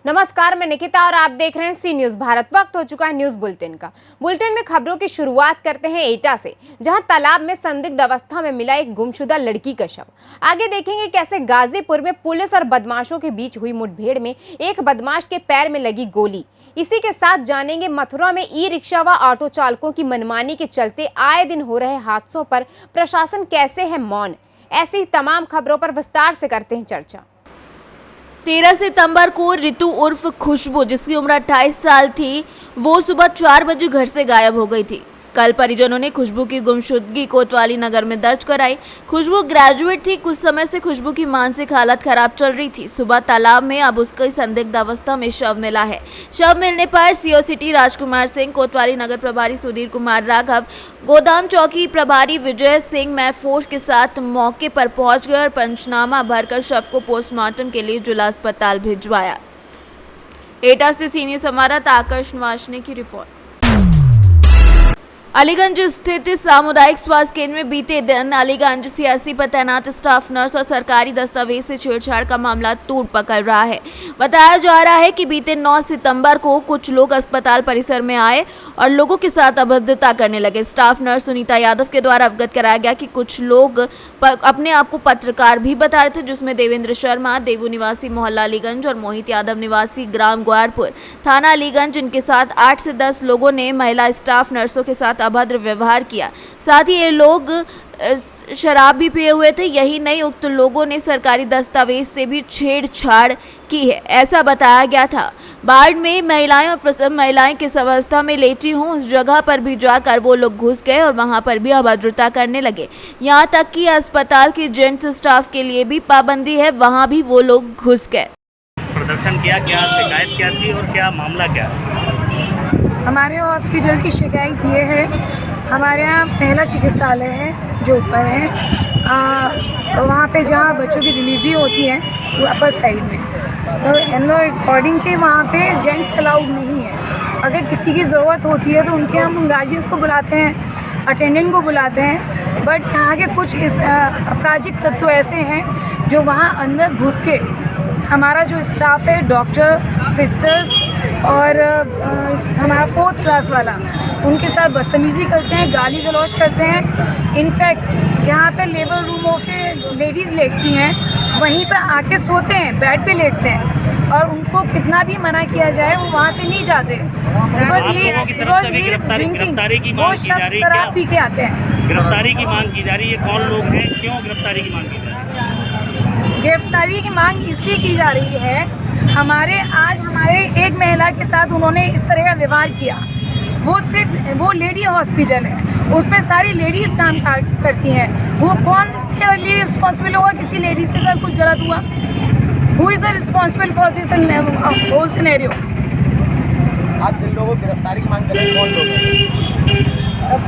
नमस्कार, मैं निकिता और आप देख रहे हैं सी न्यूज भारत। वक्त हो चुका है न्यूज बुलेटिन का। बुलेटिन में खबरों की शुरुआत करते हैं एटा से, जहां तालाब में संदिग्ध अवस्था में मिला एक गुमशुदा लड़की का शव। आगे देखेंगे कैसे गाजीपुर में पुलिस और बदमाशों के बीच हुई मुठभेड़ में एक बदमाश के पैर में लगी गोली। इसी के साथ जानेंगे मथुरा में ई रिक्शा व ऑटो चालकों की मनमानी के चलते आए दिन हो रहे हादसों पर प्रशासन कैसे है मौन। ऐसी तमाम खबरों पर विस्तार से करते हैं चर्चा। 13 सितंबर को रितु उर्फ खुशबू, जिसकी उम्र 28 साल थी, वो सुबह 4 बजे घर से गायब हो गई थी। कल परिजनों ने खुशबू की गुमशुदगी कोतवाली नगर में दर्ज कराई। खुशबू ग्रेजुएट थी। कुछ समय से खुशबू की मानसिक हालत खराब चल रही थी। सुबह तालाब में अब उसकी संदिग्ध अवस्था में शव मिला है। शव मिलने पर सीओ सिटी राजकुमार सिंह, कोतवाली नगर प्रभारी सुधीर कुमार राघव, गोदाम चौकी प्रभारी विजय सिंह मैं फोर्स के साथ मौके पर पहुंच गए और पंचनामा भरकर शव को पोस्टमार्टम के लिए जिला अस्पताल भिजवाया। एटा से सीनियर संवाददाता आकर्ष वाशने की रिपोर्ट। अलीगंज स्थित सामुदायिक स्वास्थ्य केंद्र में बीते दिन अलीगंज सीएससी पर तैनात स्टाफ नर्स और सरकारी दस्तावेज से छेड़छाड़ का मामला तूड़ पकड़ रहा है। बताया जा रहा है कि बीते 9 सितंबर को कुछ लोग अस्पताल परिसर में आए और लोगों के साथ अभद्रता करने लगे। स्टाफ नर्स सुनीता यादव के द्वारा अवगत कराया गया कि कुछ लोग अपने आप को पत्रकार भी बता रहे थे, जिसमें देवेंद्र शर्मा, देवू निवासी मोहल्ला अलीगंज और मोहित यादव निवासी ग्राम ग्वारपुर थाना अलीगंज, इनके साथ 8 से 10 लोगों ने महिला स्टाफ नर्सों के साथ अभद्र व्यवहार किया। साथ ही ये लोग शराब भी पिए हुए थे। यही नहीं, उक्त लोगों ने सरकारी दस्तावेज से भी छेड़छाड़ की है, ऐसा बताया गया था। बाढ़ में महिलाएं और प्रसव महिलाएं किस अवस्था में लेटी हूँ, उस जगह पर भी जाकर वो लोग घुस गए और वहां पर भी अभद्रता करने लगे। यहाँ तक कि अस्पताल के जेंट्स स्टाफ के लिए भी पाबंदी है, वहां भी वो लोग घुस गए। प्रदर्शन किया, क्या शिकायत क्या थी और क्या मामला क्या? हमारे हॉस्पिटल की शिकायत ये है, हमारे यहाँ पहला चिकित्सालय है जो ऊपर है, वहाँ पे जहाँ बच्चों की डिलीवरी होती है वो अपर साइड में, तो इन अकॉर्डिंग के वहाँ पे जेंट्स अलाउड नहीं है। अगर किसी की ज़रूरत होती है तो उनके हम गार्जियंस को बुलाते हैं, अटेंडेंट को बुलाते हैं, बट यहाँ के कुछ इस आपराधिक तत्व ऐसे हैं जो वहाँ अंदर घुस के हमारा जो स्टाफ है, डॉक्टर, सिस्टर्स और हमारा 4th क्लास वाला, उनके साथ बदतमीज़ी करते हैं, गाली गलौज करते हैं। इनफैक्ट जहाँ पे लेबर रूमों के लेडीज़ लेटती हैं वहीं पर आके सोते हैं, बेड पे लेटते हैं और उनको कितना भी मना किया जाए वो वहाँ से नहीं जाते, वो शख्स शराब पी के आते हैं। गिरफ्तारी की मांग की जा रही है, कौन लोग हैं, क्यों गिरफ्तारी की मांग की जा रही है? गिरफ्तारी की मांग इसलिए की जा रही है, आज हमारे एक महिला के साथ उन्होंने इस तरह का व्यवहार किया। वो लेडी हॉस्पिटल है, उसमें सारी लेडीज़ काम करती हैं। वो कौन इसके लिए रिस्पॉन्सिबल होगा किसी लेडी से सर कुछ गलत हुआ? Who is the responsible for this whole scenario? आप जिन लोगों को गिरफ्तारी की मांग कर रहे हैं, कौन लोग हैं?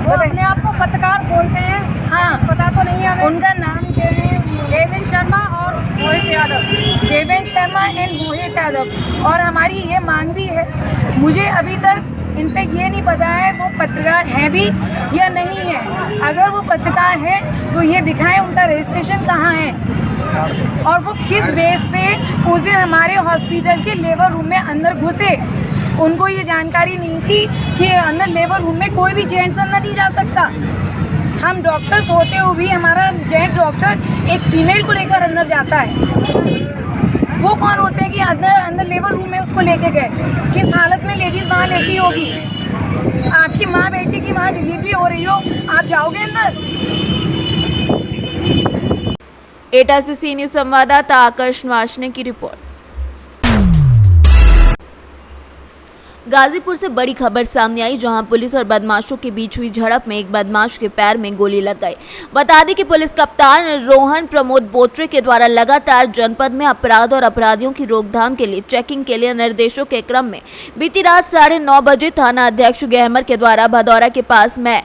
वो अपने आप को पत्रकार बोलते हैं। हाँ, पता तो नहीं है उनका नाम क्या है। देवेंद्र शर्मा और मोहित यादव, देवेंद्र शर्मा एंड मोहित यादव। और हमारी ये मांग भी है, मुझे अभी तक इनफैक्ट ये नहीं पता है वो पत्रकार हैं भी या नहीं है। अगर वो पत्रकार हैं तो ये दिखाएं उनका रजिस्ट्रेशन कहाँ है और वो किस बेस पे उस दिन हमारे हॉस्पिटल के लेबर रूम में अंदर घुसे। उनको ये जानकारी नहीं थी कि अंदर लेबर रूम में कोई भी जेंट्स अंदर नहीं जा सकता। हम डॉक्टर्स होते हुए भी हमारा जेंट्स डॉक्टर एक फीमेल को लेकर अंदर जाता है। वो कौन होते हैं कि अंदर लेबर रूम में उसको लेके गए? किस हालत में लेडीज़ वहाँ लेटी होगी? आपकी माँ बेटी की वहाँ डिलीवरी हो रही हो, आप जाओगे अंदर? एटा से सीनियर संवाददाता आकर्ष वाशने की रिपोर्ट। गाजीपुर से बड़ी खबर सामने आई, जहां पुलिस और बदमाशों के बीच हुई झड़प में एक बदमाश के पैर में गोली लग गई। बता दें कि पुलिस कप्तान रोहन प्रमोद बोत्रे के द्वारा लगातार जनपद में अपराध और अपराधियों की रोकथाम के लिए चेकिंग के लिए निर्देशों के क्रम में बीती रात 9:30 बजे थाना अध्यक्ष गहमर के द्वारा भदौरा के पास में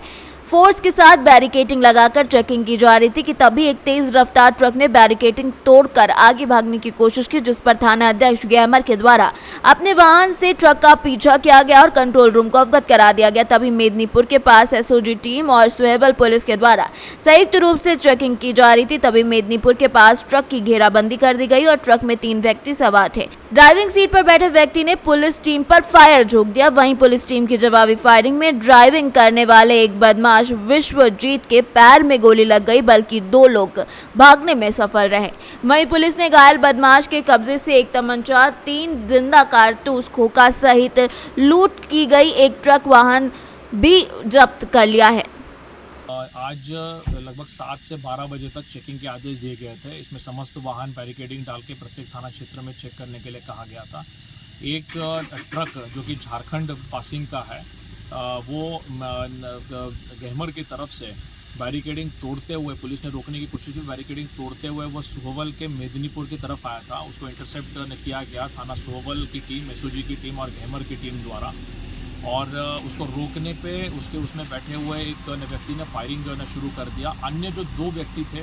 फोर्स के साथ बैरिकेडिंग लगाकर चेकिंग की जा रही थी कि तभी एक तेज रफ्तार ट्रक ने बैरिकेडिंग तोड़कर आगे भागने की कोशिश की, जिस पर थाना अध्यक्ष गहमर के द्वारा अपने वाहन से ट्रक का पीछा किया गया और कंट्रोल रूम को अवगत करा दिया गया। तभी मेदिनीपुर के पास एसओजी टीम और सुहेबल पुलिस के द्वारा संयुक्त रूप से चेकिंग की जा रही थी। तभी मेदिनीपुर के पास ट्रक की घेराबंदी कर दी गई और ट्रक में 3 व्यक्ति सवार थे। ड्राइविंग सीट पर बैठे व्यक्ति ने पुलिस टीम पर फायर झोंक दिया। वहीं पुलिस टीम की जवाबी फायरिंग में ड्राइविंग करने वाले एक बदमाश विश्वजीत के पैर में गोली लग गई, बल्कि 2 लोग भागने में सफल रहे। वहीं पुलिस ने घायल बदमाश के कब्जे से एक तमंचा, 3 जिंदा कारतूस, खोखा सहित लूट की गई एक ट्रक वाहन भी जब्त कर लिया है। आज लगभग 7 से 12 बजे तक चेकिंग के आदेश दिए गए थे। इसमें समस्त वाहन बैरिकेडिंग डाल के प्रत्येक थाना क्षेत्र में चेक करने के लिए कहा गया था। एक ट्रक जो कि झारखंड पासिंग का है, वो गहमर की तरफ से बैरिकेडिंग तोड़ते हुए, पुलिस ने रोकने की कोशिश की, बैरिकेडिंग तोड़ते हुए वो सुहवल के मेदिनीपुर की तरफ आया था। उसको इंटरसेप्ट किया गया थाना सुहवल की टीम, एसओजी की टीम और गहमर की टीम द्वारा। और उसको रोकने पे उसमें बैठे हुए एक व्यक्ति ने फायरिंग करना शुरू कर दिया। अन्य जो 2 व्यक्ति थे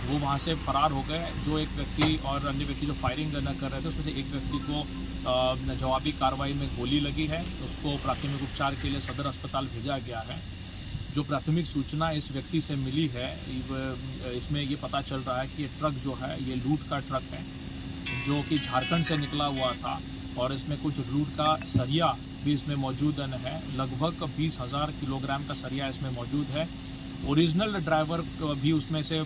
वो वहाँ से फरार हो गए। जो एक व्यक्ति और अन्य व्यक्ति जो फायरिंग करना कर रहे थे, उसमें से एक व्यक्ति को जवाबी कार्रवाई में गोली लगी है। उसको प्राथमिक उपचार के लिए सदर अस्पताल भेजा गया है। जो प्राथमिक सूचना इस व्यक्ति से मिली है, इसमें ये पता चल रहा है कि ये ट्रक जो है ये लूट का ट्रक है, जो कि झारखंड से निकला हुआ था और इसमें कुछ लूट का सरिया भी इसमें मौजूद है। लगभग 20,000 किलोग्राम का सरिया इसमें मौजूद है। ओरिजिनल ड्राइवर भी उसमें से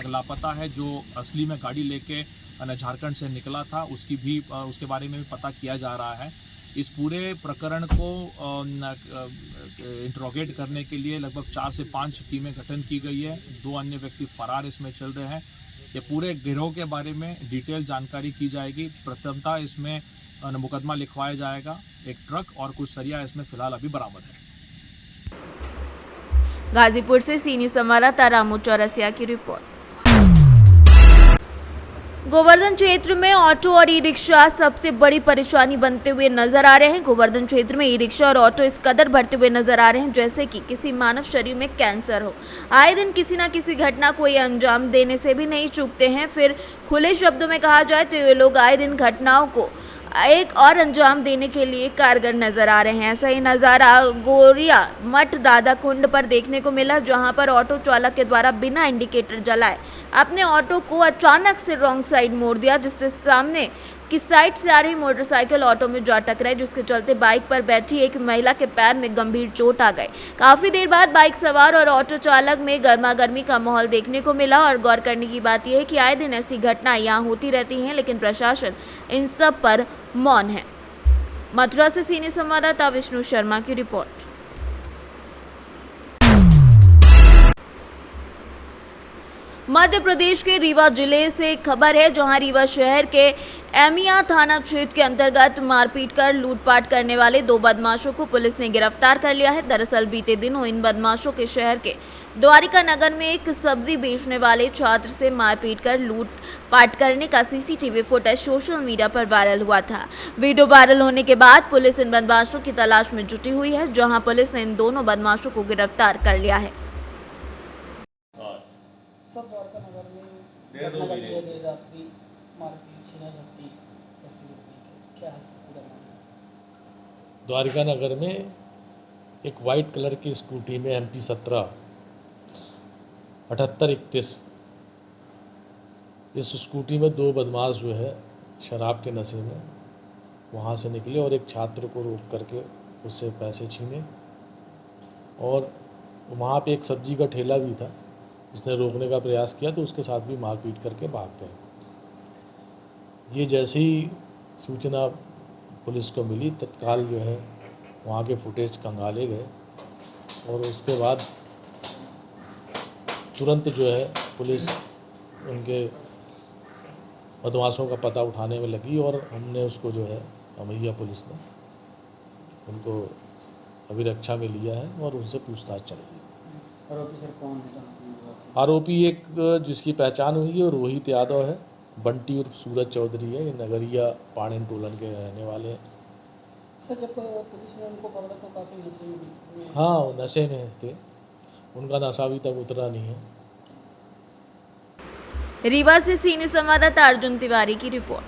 लापता है, जो असली में गाड़ी लेके झारखंड से निकला था। उसके बारे में भी पता किया जा रहा है। इस पूरे प्रकरण को इंट्रोगेट करने के लिए लगभग 4 से 5 टीमें गठन की गई है। 2 अन्य व्यक्ति फरार इसमें चल रहे हैं। ये पूरे गिरोह के बारे में डिटेल जानकारी की जाएगी। प्रथमतः इसमें मुकदमा लिखवाया जाएगा। एक ट्रक और कुछ सरिया इसमें फिलहाल अभी बरामद है। गाजीपुर से सीनियर संवाददाता रामू चौरसिया की रिपोर्ट। गोवर्धन क्षेत्र में ऑटो और ई रिक्शा सबसे बड़ी परेशानी बनते हुए नजर आ रहे हैं। गोवर्धन क्षेत्र में ई रिक्शा और ऑटो इस कदर बढ़ते हुए नजर आ रहे हैं जैसे कि किसी मानव शरीर में कैंसर हो। आए दिन किसी न किसी घटना को ये अंजाम देने से भी नहीं चूकते हैं। फिर खुले शब्दों में कहा जाए तो ये लोग आए दिन घटनाओं को एक और अंजाम देने के लिए कारगर नजर आ रहे हैं। ऐसा ही नज़ारा गोरिया मठ राधा कुंड पर देखने को मिला, जहां पर ऑटो चालक के द्वारा बिना इंडिकेटर जलाए अपने ऑटो को अचानक से रॉन्ग साइड मोड़ दिया, जिससे सामने की साइड से आ रही मोटरसाइकिल ऑटो में जा टकराई, जिसके चलते बाइक पर बैठी एक महिला के पैर में गंभीर चोट आ गई। काफी देर बाद बाइक सवार और ऑटो चालक में गर्मागर्मी का माहौल देखने को मिला। और गौर करने की बात यह है कि आए दिन ऐसी घटनाएं यहाँ होती रहती हैं, लेकिन प्रशासन इन सब पर मौन है। मथुरा से सीनियर संवाददाता विष्णु शर्मा की रिपोर्ट। मध्य प्रदेश के रीवा जिले से खबर है, जहां रीवा शहर के एमिया थाना क्षेत्र के अंतर्गत मारपीट कर लूटपाट करने वाले 2 बदमाशों को पुलिस ने गिरफ्तार कर लिया है। दरअसल बीते दिनों इन बदमाशों के शहर के द्वारिका नगर में एक सब्जी बेचने वाले छात्र से मारपीट कर लूटपाट करने का सीसीटीवी फुटेज सोशल मीडिया पर वायरल हुआ था। वीडियो वायरल होने के बाद पुलिस इन बदमाशों की तलाश में जुटी हुई है, जहाँ पुलिस ने इन दोनों बदमाशों को गिरफ्तार कर लिया है। सब द्वारका नगर में घटना घटी है, देर रात की मारपीट छीना झपटी ऐसी होती क्या है पूरा मामला? द्वारिका नगर में एक वाइट कलर की स्कूटी में MP 17 7831 इस स्कूटी में 2 बदमाश जो है शराब के नशे में वहाँ से निकले और एक छात्र को रोक करके उससे पैसे छीने। और वहाँ पे एक सब्जी का ठेला भी था, जिसने रोकने का प्रयास किया तो उसके साथ भी मारपीट करके भाग गए। ये जैसी सूचना पुलिस को मिली, तत्काल जो है वहाँ के फुटेज खंगाले गए और उसके बाद तुरंत जो है पुलिस उनके बदमाशों का पता उठाने में लगी और हमने उसको जो है अमैया पुलिस ने उनको अभिरक्षा में लिया है और उनसे पूछताछ चल रही है। आरोपी सर कौन है? आरोपी एक जिसकी पहचान हुई है रोहित यादव है, बंटी उर्फ सूरज चौधरी है। ये नगरिया पाणिन टोलन के रहने वाले हैं। सर जब पुलिस ने उनको पकड़ा तो काफ़ी नशे में? हाँ, वो नशे में थे, उनका नशा अभी तक उतरा नहीं है। रीवा से सीनियर संवाददाता अर्जुन तिवारी की रिपोर्ट।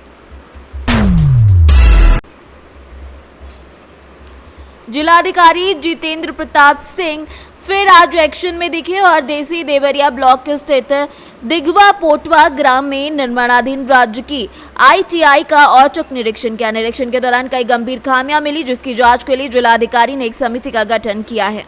जिलाधिकारी जितेंद्र प्रताप सिंह फिर आज एक्शन में दिखे और देसी देवरिया ब्लॉक स्थित दिघवा पोटवा ग्राम में निर्माणाधीन राज्य की ITI का औचक निरीक्षण किया। निरीक्षण के दौरान कई गंभीर खामियां मिली, जिसकी जांच के लिए जिलाधिकारी ने एक समिति का गठन किया है।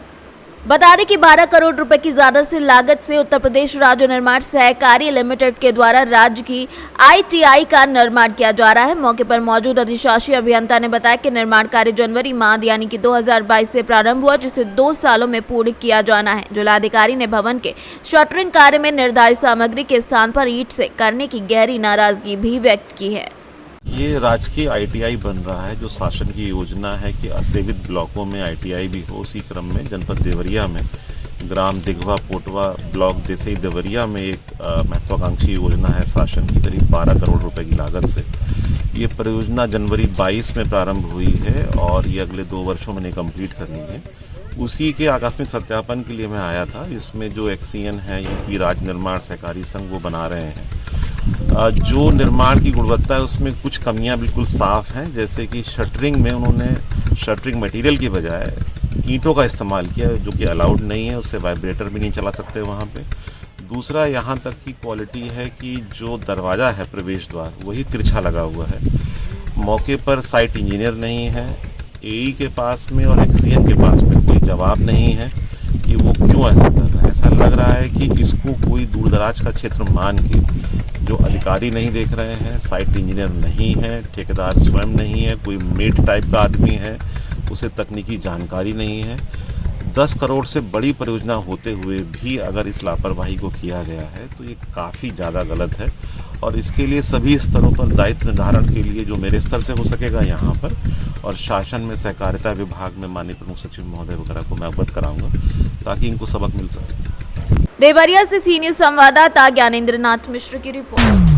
बता दें कि 12 करोड़ रुपए की ज्यादा से लागत से उत्तर प्रदेश राज्य निर्माण सहकारी लिमिटेड के द्वारा राज्य की ITI का निर्माण किया जा रहा है। मौके पर मौजूद अधिशासी अभियंता ने बताया कि निर्माण कार्य जनवरी माह यानी कि 2022 से प्रारंभ हुआ, जिसे 2 सालों में पूर्ण किया जाना है। जिलाधिकारी ने भवन के शटरिंग कार्य में निर्धारित सामग्री के स्थान पर ईंट से करने की गहरी नाराजगी भी व्यक्त की है। ये राजकीय ITI बन रहा है, जो शासन की योजना है कि असेवित ब्लॉकों में ITI भी हो। उसी क्रम में जनपद देवरिया में ग्राम दिघवा पोटवा ब्लॉक देसी देवरिया में एक महत्वाकांक्षी योजना है शासन की, करीब 12 करोड़ रुपए की लागत से। ये परियोजना जनवरी 22 में प्रारंभ हुई है और ये अगले 2 वर्षों में कंप्लीट करनी है। उसी के आकस्मिक सत्यापन के लिए मैं आया था। इसमें जो एक्सीएन है यूपी राज्य निर्माण सहकारी संघ वो बना रहे हैं। जो निर्माण की गुणवत्ता है उसमें कुछ कमियां बिल्कुल साफ हैं, जैसे कि शटरिंग में उन्होंने शटरिंग मटेरियल की बजाय ईंटों का इस्तेमाल किया, जो कि अलाउड नहीं है। उससे वाइब्रेटर भी नहीं चला सकते वहाँ पे। दूसरा, यहाँ तक की क्वालिटी है कि जो दरवाज़ा है प्रवेश द्वार वही तिरछा लगा हुआ है। मौके पर साइट इंजीनियर नहीं है। AE के पास में और एक्सीएन के पास में कोई जवाब नहीं है कि वो क्यों ऐसा कर रहा है। ऐसा लग रहा है कि इसको कोई दूरदराज का क्षेत्र मान के जो अधिकारी नहीं देख रहे हैं, साइट इंजीनियर नहीं है, ठेकेदार स्वयं नहीं है, कोई मेट टाइप का आदमी है, उसे तकनीकी जानकारी नहीं है। 10 करोड़ से बड़ी परियोजना होते हुए भी अगर इस लापरवाही को किया गया है तो ये काफ़ी ज़्यादा गलत है। और इसके लिए सभी स्तरों पर दायित्व निर्धारण के लिए जो मेरे स्तर से हो सकेगा यहाँ पर, और शासन में सहकारिता विभाग में माननीय प्रमुख सचिव महोदय वगैरह को मैं अवगत कराऊंगा ताकि इनको सबक मिल सके। देवरिया से सीनियर संवाददाता ज्ञानेंद्र नाथ मिश्र की रिपोर्ट।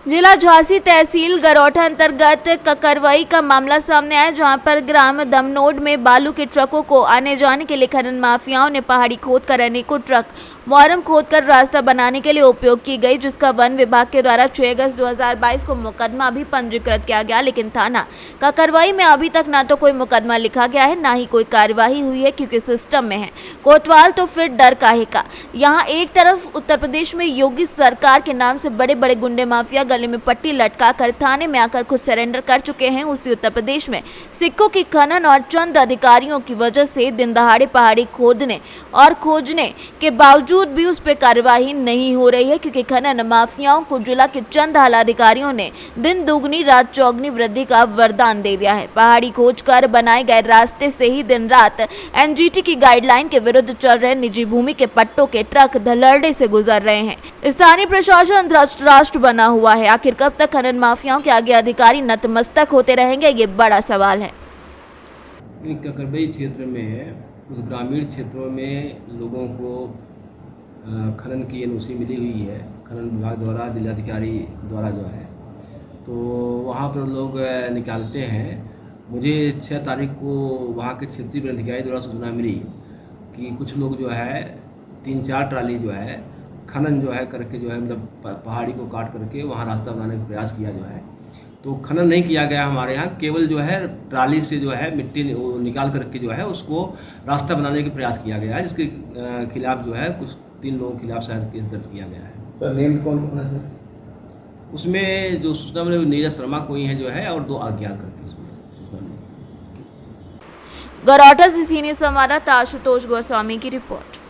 जिला झांसी तहसील गरौठा अंतर्गत ककरवई का मामला सामने आया, जहां पर ग्राम दमनोड में बालू के ट्रकों को आने जाने के लिए खनन माफियाओं ने पहाड़ी खोदकर अनेकों ट्रक मोरम खोदकर रास्ता बनाने के लिए उपयोग की गई, जिसका वन विभाग के द्वारा 6 अगस्त 2022 को मुकदमा भी पंजीकृत किया गया। लेकिन थाना ककरवई में अभी तक ना तो कोई मुकदमा लिखा गया है, ना ही कोई कार्यवाही हुई है, क्योंकि सिस्टम में है कोतवाल तो फिर डर काहे का। यहाँ एक तरफ उत्तर प्रदेश में योगी सरकार के नाम से बड़े बड़े गुंडे माफिया गले में पट्टी लटका कर थाने में आकर खुद सरेंडर कर चुके हैं। उसी उत्तर प्रदेश में सिक्कों की खनन और चंद अधिकारियों की वजह से दिन दहाड़े पहाड़ी खोदने और खोजने के बावजूद भी उस पर कार्यवाही नहीं हो रही है, क्योंकि खनन माफियाओं को जिला के चंद आला अधिकारियों ने दिन दुगनी रात चौगनी वृद्धि का वरदान दे दिया है। पहाड़ी खोज कर बनाए गए रास्ते से ही दिन रात NGT की गाइडलाइन के विरुद्ध चल रहे निजी भूमि के पट्टों के ट्रक धलड़े से गुजर रहे हैं। स्थानीय प्रशासन राष्ट्र बना हुआ है। आखिर कब तक खनन माफियाओं के आगे अधिकारी नतमस्तक होते रहेंगे, ये बड़ा सवाल है। ककरवई क्षेत्र में उस ग्रामीण क्षेत्रों में लोगों को खनन की NOC मिली हुई है, खनन विभाग द्वारा, जिलाधिकारी द्वारा जो है, तो वहाँ पर लोग निकालते हैं। मुझे 6 तारीख को वहाँ के क्षेत्रीय वन अधिकारी द्वारा सूचना मिली कि कुछ लोग जो है 3-4 ट्राली जो है खनन जो है करके जो है मतलब पहाड़ी को काट करके वहाँ रास्ता बनाने का प्रयास किया जो है। तो खनन नहीं किया गया हमारे यहाँ, केवल जो है ट्राली से जो है मिट्टी निकाल करके जो है उसको रास्ता बनाने का प्रयास किया गया है, जिसके खिलाफ जो है कुछ 3 लोगों के खिलाफ शायद केस दर्ज किया गया है। सर नेम कौन है सर? उसमें जो सूचना मिली नीरज शर्मा कोई है जो है, और 2 अज्ञात करके उसमें सूचना मिली। गरौठा से सीनियर संवाददाता आशुतोष गोस्वामी की रिपोर्ट।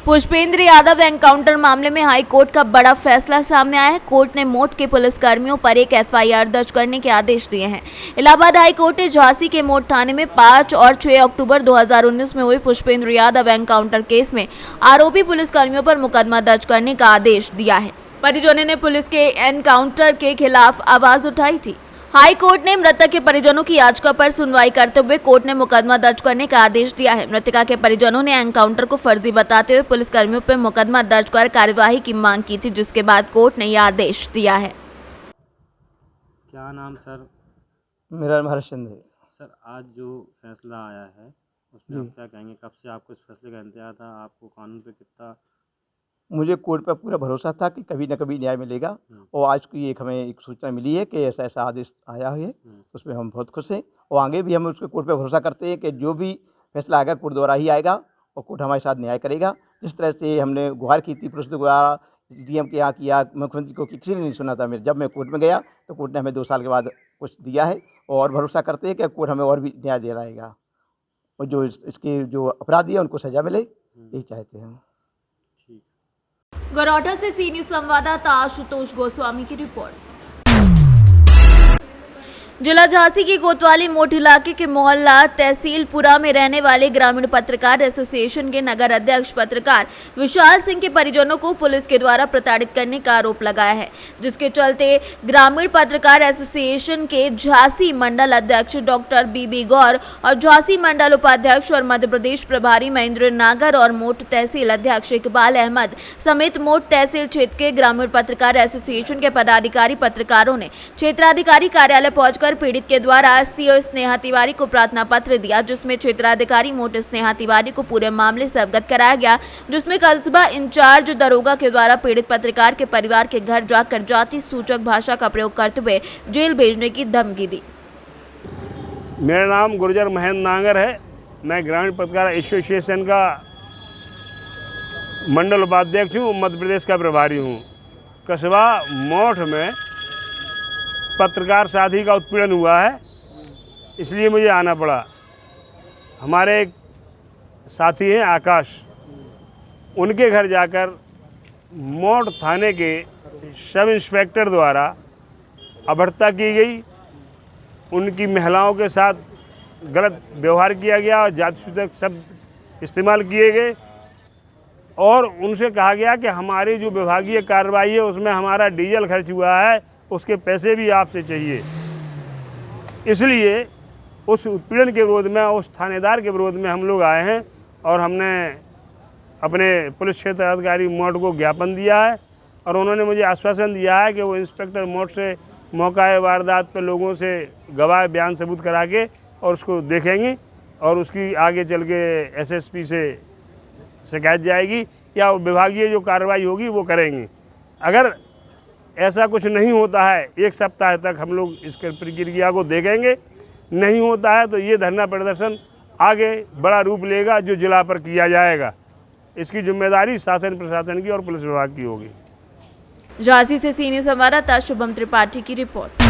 पुष्पेंद्र यादव एनकाउंटर मामले में हाई कोर्ट का बड़ा फैसला सामने आया है। कोर्ट ने मोट के पुलिसकर्मियों पर एक FIR दर्ज करने के आदेश दिए हैं। इलाहाबाद हाई कोर्ट ने झांसी के मोट थाने में 5 और 6 अक्टूबर 2019 में हुए पुष्पेंद्र यादव एनकाउंटर केस में आरोपी पुलिसकर्मियों पर मुकदमा दर्ज करने का आदेश दिया है। परिजनों ने पुलिस के एनकाउंटर के खिलाफ आवाज उठाई थी। हाई कोर्ट ने मृतक के परिजनों की याचिका पर सुनवाई करते हुए कोर्ट ने मुकदमा दर्ज करने का आदेश दिया है। मृतका के परिजनों ने एनकाउंटर को फर्जी बताते हुए पुलिसकर्मियों पर मुकदमा दर्ज कर कार्यवाही की मांग की थी, जिसके बाद कोर्ट ने यह आदेश दिया है। क्या नाम सर? मेरा नाम हर्षचंद्र है। सर आज जो फैसला आया है उसमें आप क्या कहेंगे? कब से आपको इस फैसले का इंतजार था? आपको कानून पे कितना? मुझे कोर्ट पर पूरा भरोसा था कि कभी न कभी न्याय मिलेगा, और आज की हमें एक सूचना मिली है कि ऐसा ऐसा आदेश आया है, उसमें हम बहुत खुश हैं और आगे भी हम उसके कोर्ट पे भरोसा करते हैं कि जो भी फैसला आएगा कोर्ट द्वारा ही आएगा और कोर्ट हमारे साथ न्याय करेगा। जिस तरह से हमने गुहार की थी पुलिस द्वारा, डीएम के यहाँ किया, मुख्यमंत्री को किसी ने नहीं सुना था। जब मैं कोर्ट में गया तो कोर्ट ने हमें 2 साल के बाद कुछ दिया है और भरोसा करते हैं कि कोर्ट हमें और भी न्याय दिलाएगा और जो इसके जो अपराधी है उनको सजा मिले, यही चाहते हैं। गौरौठा से सी न्यूज संवाददाता आशुतोष गोस्वामी की रिपोर्ट। जिला झांसी की कोतवाली मोट इलाके के मोहल्ला तहसीलपुरा में रहने वाले ग्रामीण पत्रकार एसोसिएशन के नगर अध्यक्ष पत्रकार विशाल सिंह के परिजनों को पुलिस के द्वारा प्रताड़ित करने का आरोप लगाया है, जिसके चलते ग्रामीण पत्रकार एसोसिएशन के झांसी मंडल अध्यक्ष डॉक्टर बीबी गौर और झांसी मंडल उपाध्यक्ष और मध्य प्रदेश प्रभारी महेंद्र नागर और मोट तहसील अध्यक्ष इकबाल अहमद समेत मोट तहसील क्षेत्र के ग्रामीण पत्रकार एसोसिएशन के पदाधिकारी पत्रकारों ने क्षेत्राधिकारी कार्यालय पहुंचकर पीड़ित के द्वारा सीओ स्नेहा तिवारी को प्रार्थना पत्र दिया, जिसमें क्षेत्राधिकारी मोट स्नेहा तिवारी को पूरे मामले से अवगत कराया गया, जिसमें कस्बा इंचार्ज दरोगा के द्वारा पीड़ित पत्रकार के परिवार के घर जाकर जाति सूचक भाषा का प्रयोग करते हुए जेल भेजने की धमकी दी। मेरा नाम गुर्जर महेंद्र नागर है। मैं ग्रामीण पत्रकार एसोसिएशन का मंडल उपाध्यक्ष हूँ, मध्य प्रदेश का प्रभारी हूँ। कस्बा मोठ में पत्रकार साथी का उत्पीड़न हुआ है, इसलिए मुझे आना पड़ा। हमारे एक साथी हैं आकाश, उनके घर जाकर मोट थाने के सब इंस्पेक्टर द्वारा अभद्रता की गई, उनकी महिलाओं के साथ गलत व्यवहार किया गया और जातिसूचक शब्द इस्तेमाल किए गए और उनसे कहा गया कि हमारी जो विभागीय कार्रवाई है उसमें हमारा डीजल खर्च हुआ है, उसके पैसे भी आपसे चाहिए। इसलिए उस उत्पीड़न के विरोध में, उस थानेदार के विरोध में हम लोग आए हैं और हमने अपने पुलिस क्षेत्र अधिकारी मोट को ज्ञापन दिया है और उन्होंने मुझे आश्वासन दिया है कि वो इंस्पेक्टर मोट से मौका वारदात पर लोगों से गवाह बयान सबूत करा के और उसको देखेंगे और उसकी आगे चल के एसएसपी से शिकायत जाएगी या विभागीय जो कार्रवाई होगी वो करेंगे। अगर ऐसा कुछ नहीं होता है, 1 सप्ताह तक हम लोग इसके प्रक्रिया को देखेंगे। नहीं होता है तो ये धरना प्रदर्शन आगे बड़ा रूप लेगा जो जिला पर किया जाएगा। इसकी जिम्मेदारी शासन प्रशासन की और पुलिस विभाग की होगी। झांसी से सीनियर संवाददाता शुभम त्रिपाठी की रिपोर्ट।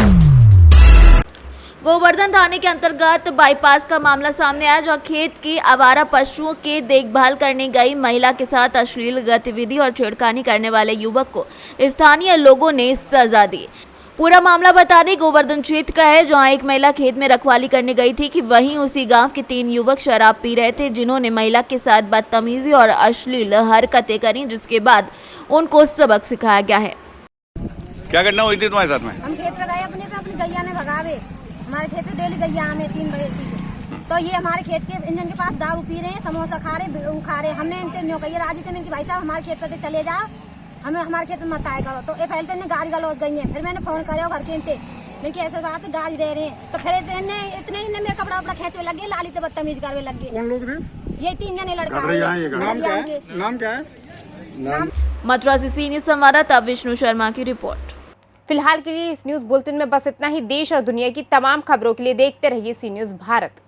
गोवर्धन थाने के अंतर्गत बाईपास का मामला सामने आया, जहां खेत की आवारा पशुओं के देखभाल करने गई महिला के साथ अश्लील गतिविधि और छेड़खानी करने वाले युवक को स्थानीय लोगों ने सजा दी। पूरा मामला बता दें गोवर्धन क्षेत्र का है, जहां एक महिला खेत में रखवाली करने गई थी कि वहीं उसी गांव के 3 युवक शराब पी रहे थे, जिन्होंने महिला के साथ बदतमीजी और अश्लील हरकतें करी, जिसके बाद उनको सबक सिखाया गया है। क्या घटना हुई थी तुम्हारे साथ में? हम खेत लगाए अपनी गैया ने भगावे, हमारे खेत में डेली गैया आने 3 बजे से, तो ये हमारे खेत के इंजन के पास दारू पी रहे हैं, समोसा खा रहे। हमने इनसे न्यो कही राजी थे कि भाई साहब हमारे खेत पर चले जाओ, हमें हमारे खेत में मत आए करो। तो पहले तो गाड़ी गलौज गई है, फिर मैंने फोन करे घर के इनसे मैंने ऐसे बात गाड़ी दे रहे हैं, तो फिर इतने ही मेरे कपड़ा वपड़ा खेचने लगे, लाली से बदतमीज करने लगे। कौन लोग थे? ये 3 जने लड़का। नाम क्या है? मथुरा से सीनियर संवाददाता विष्णु शर्मा की रिपोर्ट। फिलहाल के लिए इस न्यूज बुलेटिन में बस इतना ही। देश और दुनिया की तमाम खबरों के लिए देखते रहिए सी न्यूज भारत।